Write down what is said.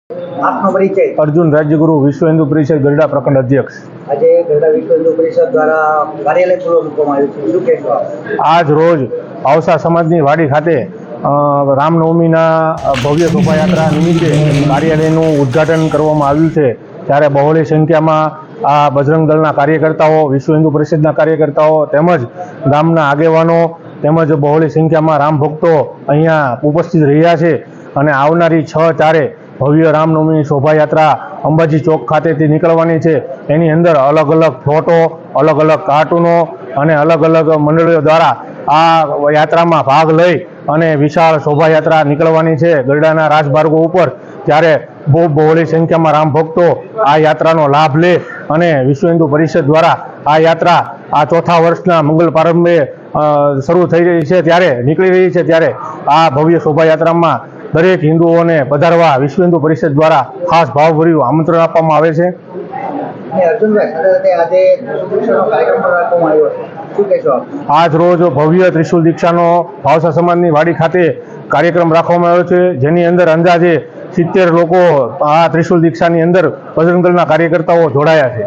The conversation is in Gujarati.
આપનો પરિચય? અર્જુન રાજ્યગુરુ વિશ્વ હિન્દુ પરિષદ ગરડા પ્રખંડ અધ્યક્ષ। આજે ગરડા વિશ્વ હિન્દુ પરિષદ દ્વારા કાર્યાલય ખુલ્લું મૂકવામાં આવ્યું છે, શું કહેશો આપ? આજ રોજ ભાવસા સમાજની વાડી ખાતે રામનવમીના ભવ્ય શોભાયાત્રા નિમિત્તે કાર્યાલયનું ઉદ્ઘાટન કરવામાં આવ્યું છે। ત્યારે બહોળી સંખ્યામાં આ બજરંગ દળના કાર્યકર્તાઓ, વિશ્વ હિન્દુ પરિષદના કાર્યકર્તાઓ તેમજ ગામના આગેવાનો તેમજ બહોળી સંખ્યામાં રામ ભક્તો અહીંયા ઉપસ્થિત રહ્યા છે અને આવનારી 6/4 ભવ્ય રામનવમીની શોભાયાત્રા અંબાજી ચોક ખાતેથી નીકળવાની છે। એની અંદર અલગ અલગ ફ્લોટો, અલગ અલગ કાર્ટૂનો અને અલગ અલગ મંડળીઓ દ્વારા આ યાત્રામાં ભાગ લઈ અને વિશાળ શોભાયાત્રા નીકળવાની છે ગરડાના રાજમાર્ગો ઉપર। ત્યારે બહુ બહોળી સંખ્યામાં રામ ભક્તો આ યાત્રાનો લાભ લે અને વિશ્વ હિન્દુ પરિષદ દ્વારા આ યાત્રા આ ચોથા વર્ષના મંગલ પ્રારંભે શરૂ થઈ રહી છે, ત્યારે નીકળી રહી છે, ત્યારે આ ભવ્ય શોભાયાત્રામાં દરેક હિન્દુઓને પધારવા વિશ્વ હિન્દુ પરિષદ દ્વારા ખાસ ભાવભર્યું આમંત્રણ આપવામાં આવે છે। અર્જુનભાઈ, સાથે આજે ત્રિશુલ દીક્ષાનો કાર્યક્રમ પણ રાખવામાં આવ્યો છે, શું કહેશો આપ? આજ રોજ ભવ્ય ત્રિશુલ દીક્ષાનો ભાવસા સમાજની વાડી ખાતે કાર્યક્રમ રાખવામાં આવ્યો છે, જેની અંદર અંદાજે 70 લોકો આ ત્રિશુલ દીક્ષાની અંદર બજરંગ દળના કાર્યકર્તાઓ જોડાયા છે।